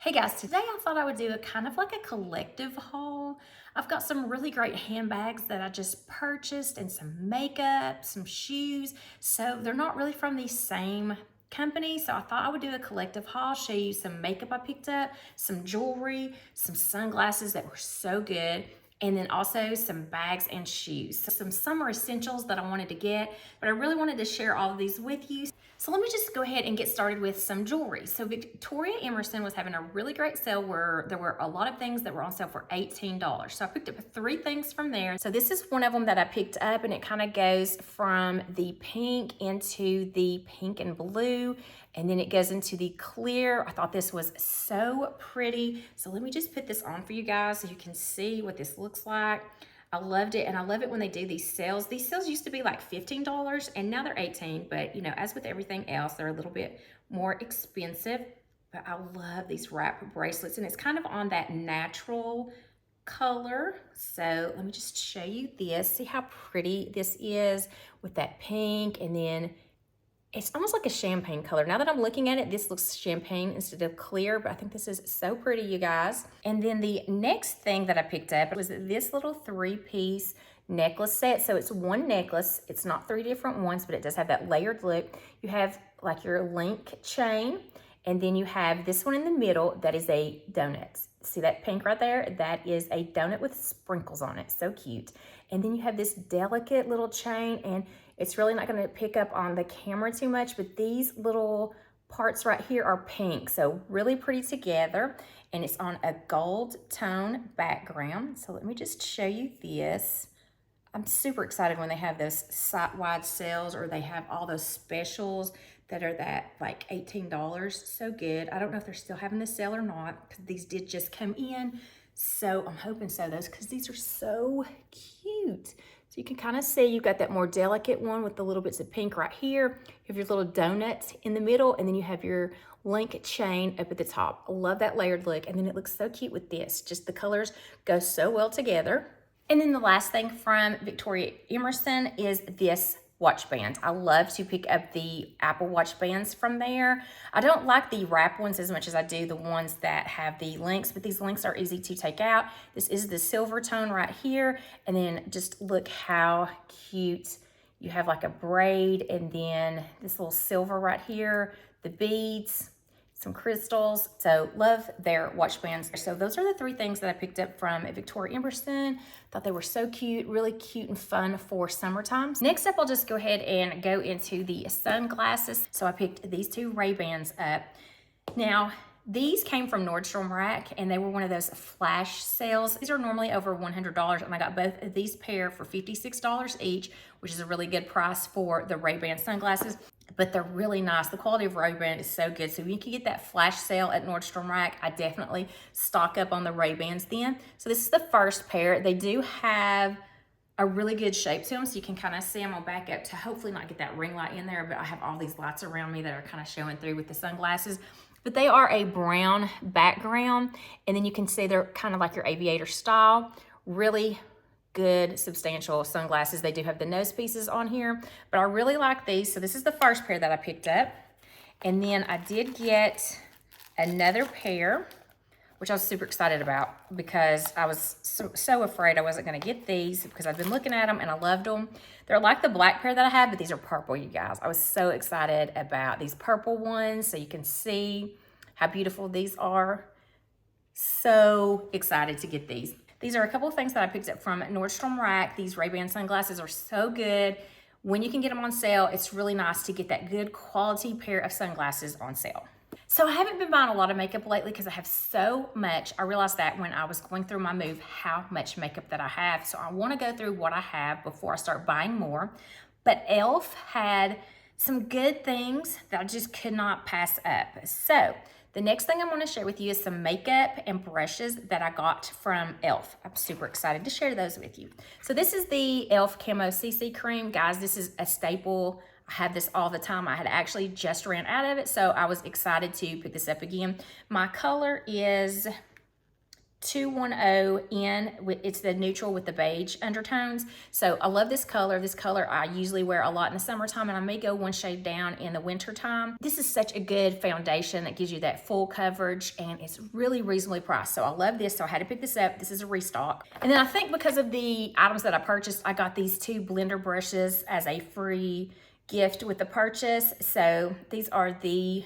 Hey guys, today I thought I would do a kind of like a collective haul. I've got some really great handbags that I just purchased and some makeup, some shoes. So they're not really from the same company. So I thought I would do a collective haul, show you some makeup I picked up, some jewelry, some sunglasses that were so good, and then also some bags and shoes. So some summer essentials that I wanted to get, but I really wanted to share all of these with you. So let me just go ahead and get started with some jewelry. So Victoria Emerson was having a really great sale where there were a lot of things that were on sale for $18. So I picked up 3 things from there. So this is one of them that I picked up, and it kind of goes from the pink into the pink and blue, and then it goes into the clear. I thought this was so pretty. So let me just put this on for you guys so you can see what this looks like. I loved it, and I love it when they do these sales. These sales used to be like $15, and now they're $18, but you know, as with everything else, they're a little bit more expensive. But I love these wrap bracelets, and it's kind of on that natural color. So let me just show you this. See how pretty this is with that pink, and then it's almost like a champagne color. Now that I'm looking at it, this looks champagne instead of clear, but I think this is so pretty, you guys. And then the next thing that I picked up was this little 3-piece necklace set. So it's one necklace. It's not 3 different ones, but it does have that layered look. You have like your link chain, and then you have this one in the middle that is a donut. See that pink right there? That is a donut with sprinkles on it. So cute. And then you have this delicate little chain, and it's really not going to pick up on the camera too much, but these little parts right here are pink. So really pretty together, and it's on a gold tone background. So let me just show you this. I'm super excited when they have those site-wide sales, or they have all those specials that are that like $18. So good. I don't know if they're still having the sale or not, because these did just come in. So I'm hoping so, because these are so cute. So you can kind of see you've got that more delicate one with the little bits of pink right here. You have your little donuts in the middle, and then you have your link chain up at the top. I love that layered look, and then it looks so cute with this. Just the colors go so well together. And then the last thing from Victoria Emerson is this watch band. I love to pick up the Apple Watch bands from there. I don't like the wrap ones as much as I do the ones that have the links, but these links are easy to take out. This is the silver tone right here, and then just look how cute. You have like a braid, and then this little silver right here, the beads, some crystals. So love their watch bands. So those are the 3 things that I picked up from Victoria Emerson. Thought they were so cute, really cute and fun for summertime. Next up, I'll just go ahead and go into the sunglasses. So I picked these 2 Ray-Bans up. Now, these came from Nordstrom Rack, and they were one of those flash sales. These are normally over $100, and I got both of these pair for $56 each, which is a really good price for the Ray-Ban sunglasses. But they're really nice. The quality of Ray-Ban is so good. So if you can get that flash sale at Nordstrom Rack, I definitely stock up on the Ray-Bans then. So this is the first pair. They do have a really good shape to them, so you can kind of see them. I'll back up to hopefully not get that ring light in there, but I have all these lights around me that are kind of showing through with the sunglasses. But they are a brown background, and then you can see they're kind of like your aviator style. Really good, substantial sunglasses. They do have the nose pieces on here, but I really like these. So this is the first pair that I picked up. And then I did get another pair, which I was super excited about, because I was so afraid I wasn't going to get these, because I've been looking at them and I loved them. They're like the black pair that I have, but these are purple, you guys. I was so excited about these purple ones, so you can see how beautiful these are. So excited to get these. These are a couple of things that I picked up from Nordstrom Rack. These Ray-Ban sunglasses are so good. When you can get them on sale, it's really nice to get that good quality pair of sunglasses on sale. So I haven't been buying a lot of makeup lately because I have so much. I realized that when I was going through my move, how much makeup that I have. So I want to go through what I have before I start buying more. But e.l.f. had some good things that I just could not pass up. So the next thing I want to share with you is some makeup and brushes that I got from e.l.f. I'm super excited to share those with you. So this is the e.l.f. Camo CC Cream. Guys, this is a staple. I have this all the time. I had actually just ran out of it, so I was excited to pick this up again. My color is 210 in. It's the neutral with the beige undertones. So I love this color. This color I usually wear a lot in the summertime, and I may go one shade down in the wintertime. This is such a good foundation that gives you that full coverage, and it's really reasonably priced. So I love this, so I had to pick this up. This is a restock. And then I think because of the items that I purchased, I got these 2 blender brushes as a free gift with the purchase. So these are the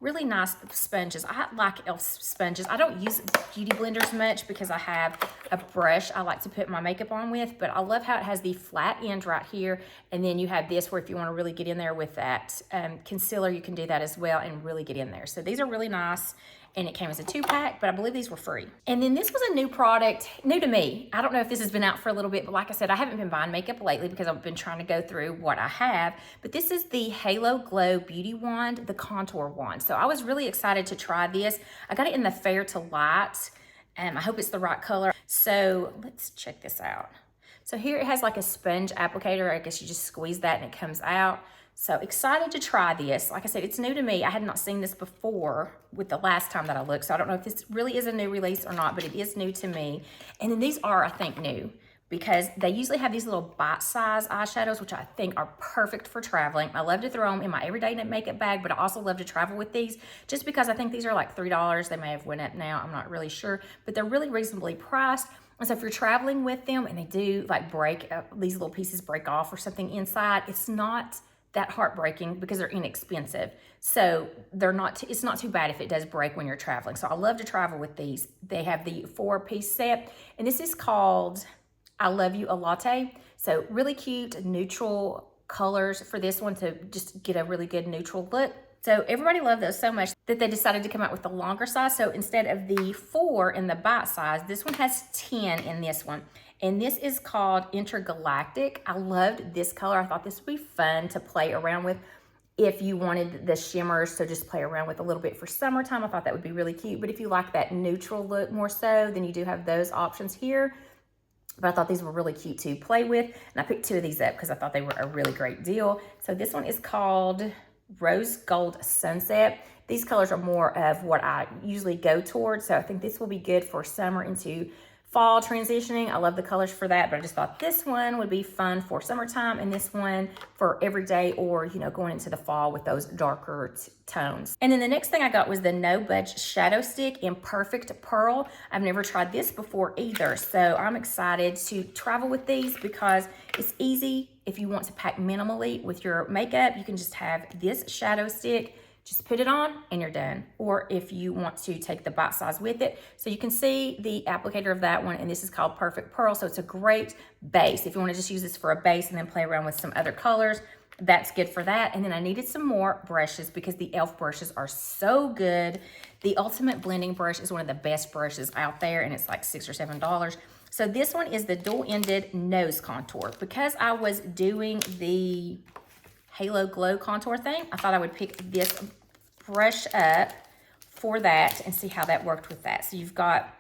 really nice sponges. I like e.l.f. sponges. I don't use beauty blenders much because I have a brush I like to put my makeup on with, but I love how it has the flat end right here, and then you have this where if you want to really get in there with that concealer, you can do that as well and really get in there. So these are really nice, and it came as a 2-pack, but I believe these were free. And then this was a new product, new to me. I don't know if this has been out for a little bit, but like I said, I haven't been buying makeup lately because I've been trying to go through what I have. But this is the Halo Glow Beauty Wand, the contour wand. So I was really excited to try this. I got it in the Fair to Light, and I hope it's the right color. So let's check this out. So here it has like a sponge applicator. I guess you just squeeze that and it comes out. So excited to try this. Like I said, it's new to me. I had not seen this before with the last time that I looked. So I don't know if this really is a new release or not, but it is new to me. And then these are, I think, new because they usually have these little bite-sized eyeshadows, which I think are perfect for traveling. I love to throw them in my everyday makeup bag, but I also love to travel with these just because I think these are like $3. They may have went up now. I'm not really sure, but they're really reasonably priced. And so if you're traveling with them and they do like break, these little pieces break off or something inside, it's not that heartbreaking because they're inexpensive. So they're not, it's not too bad if it does break when you're traveling. So I love to travel with these. They have the 4-piece set, and this is called I Love You a Latte. So really cute neutral colors for this one to just get a really good neutral look. So everybody loved those so much that they decided to come out with the longer size. So instead of the 4 in the bite size, this one has 10 in this one. And this is called Intergalactic. I loved this color. I thought this would be fun to play around with if you wanted the shimmers to just play around with a little bit for summertime. I thought that would be really cute. But if you like that neutral look more so, then you do have those options here. But I thought these were really cute to play with. And I picked 2 of these up because I thought they were a really great deal. So this one is called Rose Gold Sunset. These colors are more of what I usually go towards. So I think this will be good for summer into fall transitioning. I love the colors for that, but I just thought this one would be fun for summertime and this one for everyday or, you know, going into the fall with those darker tones. And then the next thing I got was the No Budge Shadow Stick in Perfect Pearl. I've never tried this before either, so I'm excited to travel with these because it's easy. If you want to pack minimally with your makeup, you can just have this shadow stick, just put it on and you're done. Or if you want to take the bite size with it. So you can see the applicator of that one, and this is called Perfect Pearl. So it's a great base. If you want to just use this for a base and then play around with some other colors, that's good for that. And then I needed some more brushes because the e.l.f. brushes are so good. The Ultimate Blending Brush is one of the best brushes out there, and it's like $6 or $7. So this one is the dual-ended nose contour. Because I was doing the Halo Glow contour thing, I thought I would pick this brush up for that and see how that worked with that. So you've got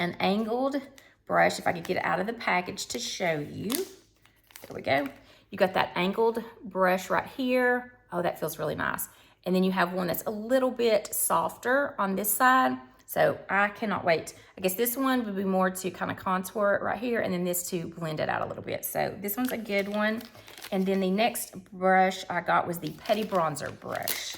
an angled brush, if I could get it out of the package to show you. There we go. You got that angled brush right here. Oh, that feels really nice. And then you have one that's a little bit softer on this side. So I cannot wait. I guess this one would be more to kind of contour it right here, and then this to blend it out a little bit. So this one's a good one. And then the next brush I got was the Putty Bronzer brush.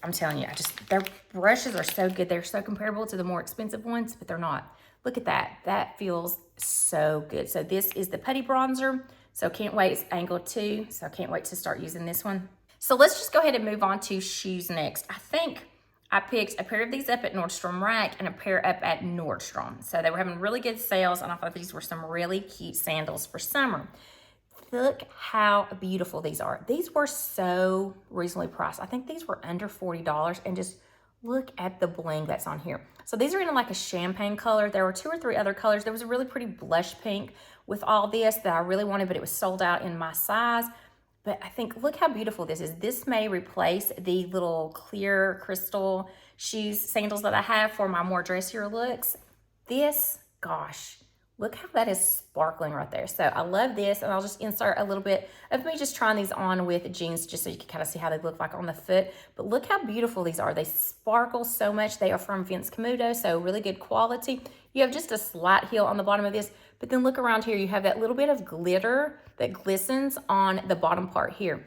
I'm telling you, their brushes are so good. They're so comparable to the more expensive ones, but they're not. Look at that. That feels so good. So this is the Putty Bronzer. So can't wait. It's angled too. So I can't wait to start using this one. So let's just go ahead and move on to shoes next. I think I picked a pair of these up at Nordstrom Rack and a pair up at Nordstrom. So they were having really good sales, and I thought these were some really cute sandals for summer. Look how beautiful these are. These were so reasonably priced. I think these were under $40, and just look at the bling that's on here. So these are in like a champagne color. There were 2 or 3 other colors. There was a really pretty blush pink with all this that I really wanted, but it was sold out in my size. But I think, look how beautiful this is. This may replace the little clear crystal sandals that I have for my more dressier looks. This, gosh, Look how that is sparkling right there. So I love this, and I'll just insert a little bit of me just trying these on with jeans just so you can kind of see how they look like on the foot. But look how beautiful these are. They sparkle so much. They are from Camuto, so really good quality. You have just a slight heel on the bottom of this, but then look around here. You have that little bit of glitter that glistens on the bottom part here.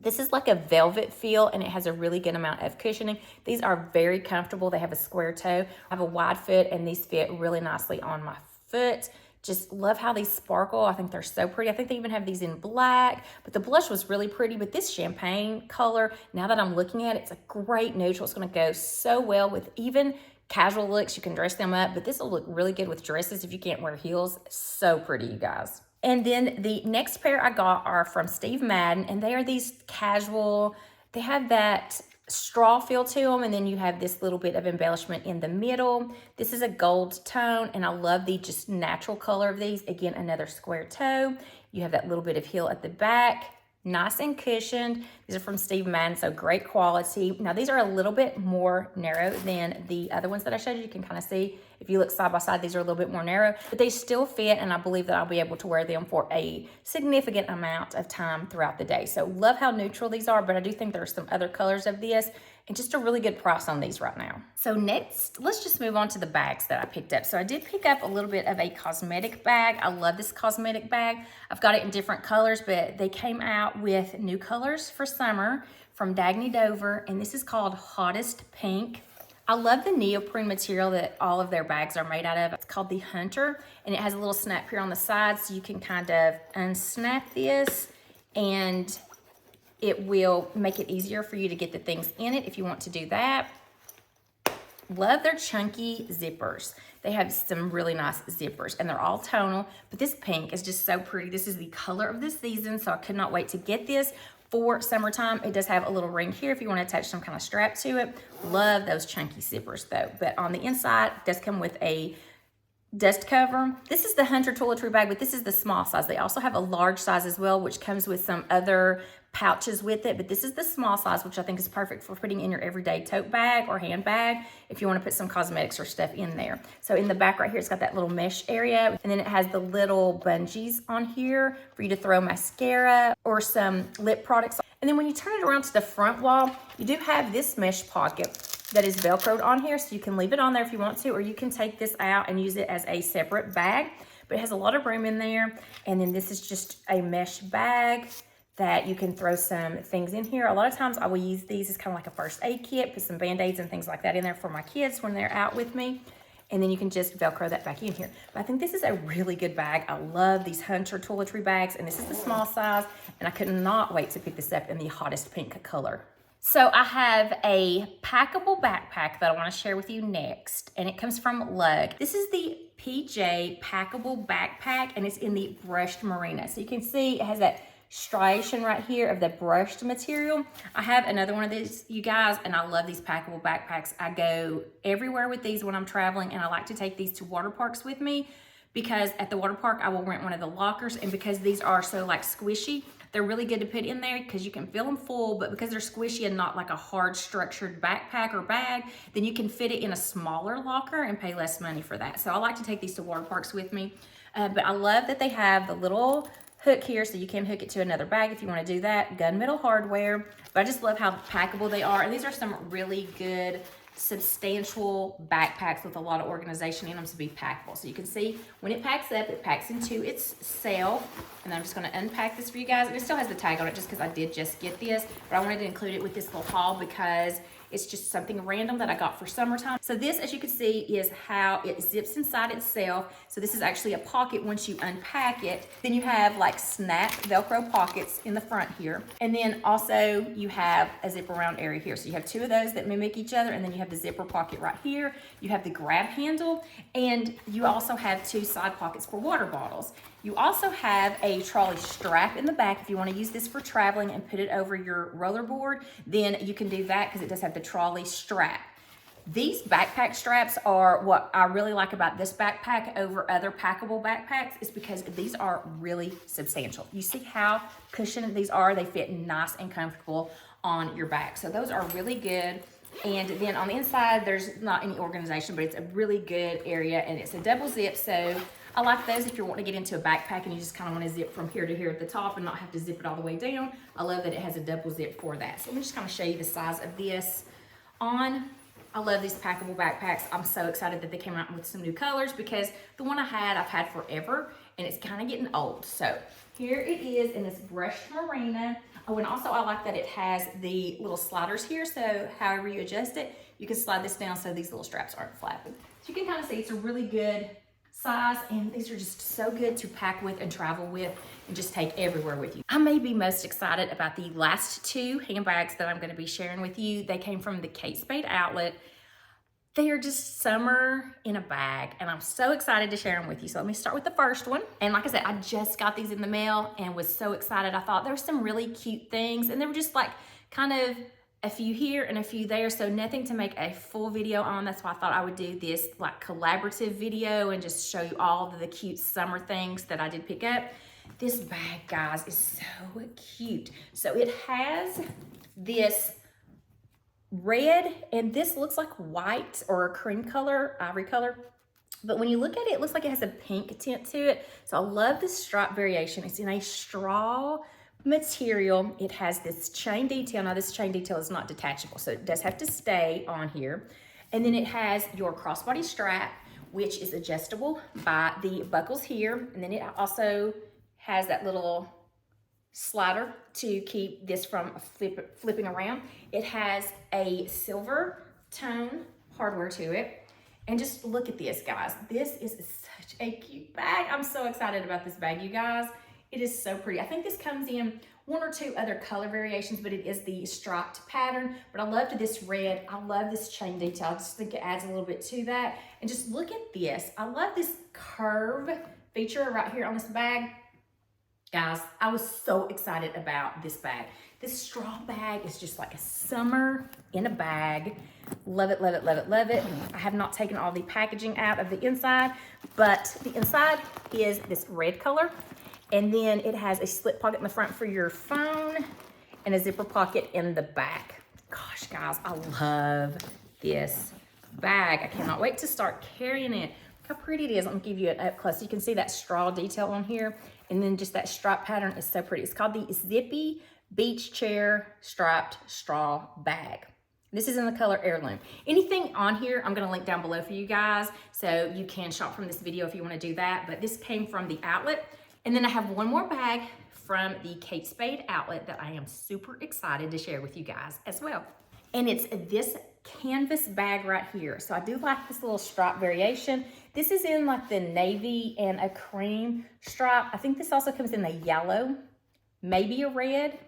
This is like a velvet feel, and it has a really good amount of cushioning. These are very comfortable. They have a square toe. I have a wide foot, and these fit really nicely on my foot. Just love how these sparkle. I think they're so pretty. I think they even have these in black, but the blush was really pretty. But this champagne color, now that I'm looking at it, it's a great neutral. It's gonna go so well with even casual looks. You can dress them up, but this will look really good with dresses if you can't wear heels. So pretty, you guys. And then the next pair I got are from Steve Madden, and they are these casual, they have that straw feel to them, and then you have this little bit of embellishment in the middle. This is a gold tone, and I love the just natural color of these. Again, another square toe. You have that little bit of heel at the back. Nice and cushioned. These are from Steve Madden, so great quality. Now, these are a little bit more narrow than the other ones that I showed you. You can kind of see, if you look side by side, these are a little bit more narrow, but they still fit, and I believe that I'll be able to wear them for a significant amount of time throughout the day. So love how neutral these are, but I do think there are some other colors of this, and just a really good price on these right now. So next, let's just move on to the bags that I picked up. So I did pick up a little bit of a cosmetic bag. I love this cosmetic bag. I've got it in different colors, but they came out with new colors for summer from Dagne Dover, and this is called Hottest Pink. I love the neoprene material that all of their bags are made out of. It's called the Hunter, and it has a little snap here on the side, so you can kind of unsnap this, and it will make it easier for you to get the things in it if you want to do that. Love their chunky zippers. They have some really nice zippers, and they're all tonal, but this pink is just so pretty. This is the color of the season, so I could not wait to get this for summertime. It does have a little ring here if you want to attach some kind of strap to it. Love those chunky zippers though. But on the inside, it does come with a dust cover. This is the Hunter toiletry bag, but this is the small size. They also have a large size as well, which comes with some other pouches with it, but this is the small size, which I think is perfect for putting in your everyday tote bag or handbag if you want to put some cosmetics or stuff in there. So in the back right here, it's got that little mesh area, and then it has the little bungees on here for you to throw mascara or some lip products. And then when you turn it around to the front wall, you do have this mesh pocket that is Velcroed on here, so you can leave it on there if you want to, or you can take this out and use it as a separate bag, but it has a lot of room in there. And then this is just a mesh bag that you can throw some things in here. A lot of times I will use these as kind of like a first aid kit, put some Band-Aids and things like that in there for my kids when they're out with me. And then you can just Velcro that back in here. But I think this is a really good bag. I love these Hunter toiletry bags, and this is the small size, and I could not wait to pick this up in the hottest pink color. So I have a packable backpack that I want to share with you next, and it comes from Lug. This is the PJ Packable Backpack, and it's in the brushed merino. So you can see it has that striation right here of the brushed material. I have another one of these, you guys, and I love these packable backpacks. I go everywhere with these when I'm traveling, and I like to take these to water parks with me, because at the water park I will rent one of the lockers, and because these are so like squishy, they're really good to put in there because you can fill them full, but because they're squishy and not like a hard structured backpack or bag, then you can fit it in a smaller locker and pay less money for that. So I like to take these to water parks with me. But I love that they have the little hook here, so you can hook it to another bag if you want to do that. Gunmetal hardware, but I just love how packable they are. And these are some really good substantial backpacks with a lot of organization in them to be packable. So you can see when it packs up, it packs into itself. And I'm just going to unpack this for you guys. And it still has the tag on it just because I did just get this, but I wanted to include it with this little haul because it's just something random that I got for summertime. So this, as you can see, is how it zips inside itself. So this is actually a pocket once you unpack it. Then you have like snap Velcro pockets in the front here. And then also you have a zip around area here. So you have two of those that mimic each other, and then you have the zipper pocket right here. You have the grab handle, and you also have two side pockets for water bottles. You also have a trolley strap in the back. If you want to use this for traveling and put it over your rollerboard, then you can do that because it does have the trolley strap. These backpack straps are what I really like about this backpack over other packable backpacks, is because these are really substantial. You see how cushioned these are? They fit nice and comfortable on your back. So those are really good. And then on the inside, there's not any organization, but it's a really good area, and it's a double zip, so I like those if you're wanting to get into a backpack and you just kind of want to zip from here to here at the top and not have to zip it all the way down. I love that it has a double zip for that. So let me just kind of show you the size of this on. I love these packable backpacks. I'm so excited that they came out with some new colors because the one I've had forever and it's kind of getting old. So here it is in this brushed marina. Oh, and also I like that it has the little sliders here. So however you adjust it, you can slide this down so these little straps aren't flapping. So you can kind of see it's a really good size, and these are just so good to pack with and travel with and just take everywhere with you. I may be most excited about the last two handbags that I'm going to be sharing with you. They came from the Spade outlet. They are just summer in a bag, and I'm so excited to share them with you. So let me start with the first one. And like I said, I just got these in the mail and was so excited. I thought there were some really cute things, and they were just like kind of a few here and a few there, so nothing to make a full video on. That's why I thought I would do this like collaborative video and just show you all of the cute summer things that I did pick up. This bag, guys, is so cute. So it has this red, and this looks like white or a cream color, ivory color. But when you look at it, it looks like it has a pink tint to it. So I love this stripe variation. It's in a straw material. It has this chain detail. Now this chain detail is not detachable, so it does have to stay on here. And then it has your crossbody strap, which is adjustable by the buckles here. And then it also has that little slider to keep this from flipping around. It has a silver tone hardware to it. And just look at this, guys. This is such a cute bag. I'm so excited about this bag, you guys. It is so pretty. I think this comes in one or two other color variations, but it is the striped pattern. But I loved this red. I love this chain detail. I just think it adds a little bit to that. And just look at this. I love this curve feature right here on this bag. Guys, I was so excited about this bag. This straw bag is just like a summer in a bag. Love it, love it, love it, love it. I have not taken all the packaging out of the inside, but the inside is this red color. And then it has a slip pocket in the front for your phone and a zipper pocket in the back. Gosh, guys, I love this bag. I cannot wait to start carrying it. Look how pretty it is. Let me give you it up close. You can see that straw detail on here. And then just that stripe pattern is so pretty. It's called the Zippy Beach Chair Striped Straw Bag. This is in the color Heirloom. Anything on here, I'm gonna link down below for you guys, so you can shop from this video if you wanna do that. But this came from the outlet. And then I have one more bag from the Spade outlet that I am super excited to share with you guys as well. And it's this canvas bag right here. So I do like this little stripe variation. This is in like the navy and a cream stripe. I think this also comes in a yellow, maybe a red,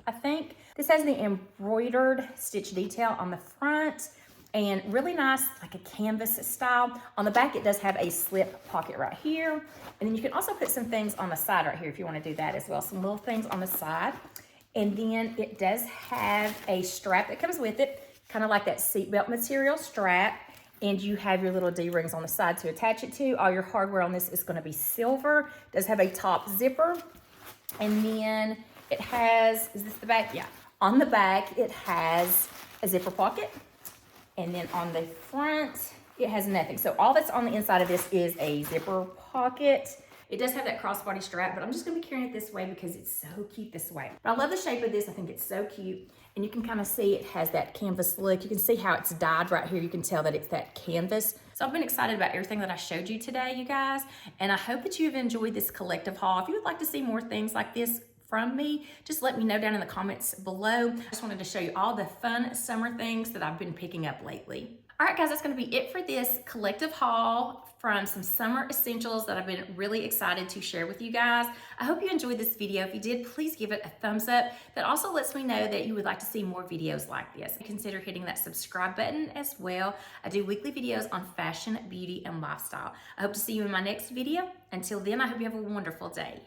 I think. This has the embroidered stitch detail on the front and really nice, like a canvas style. On the back, it does have a slip pocket right here. And then you can also put some things on the side right here if you want to do that as well. Some little things on the side. And then it does have a strap that comes with it, kind of like that seatbelt material strap. And you have your little D-rings on the side to attach it to. All your hardware on this is going to be silver. It does have a top zipper. And then it has, is this the back? Yeah. On the back, it has a zipper pocket. And then on the front, it has nothing. So all that's on the inside of this is a zipper pocket. It does have that crossbody strap, but I'm just gonna be carrying it this way because it's so cute this way. But I love the shape of this. I think it's so cute. And you can kind of see it has that canvas look. You can see how it's dyed right here. You can tell that it's that canvas. So I've been excited about everything that I showed you today, you guys. And I hope that you've enjoyed this collective haul. If you would like to see more things like this from me, just let me know down in the comments below. I just wanted to show you all the fun summer things that I've been picking up lately. All right, guys, that's gonna be it for this collective haul from some summer essentials that I've been really excited to share with you guys. I hope you enjoyed this video. If you did, please give it a thumbs up. That also lets me know that you would like to see more videos like this. Consider hitting that subscribe button as well. I do weekly videos on fashion, beauty, and lifestyle. I hope to see you in my next video. Until then, I hope you have a wonderful day.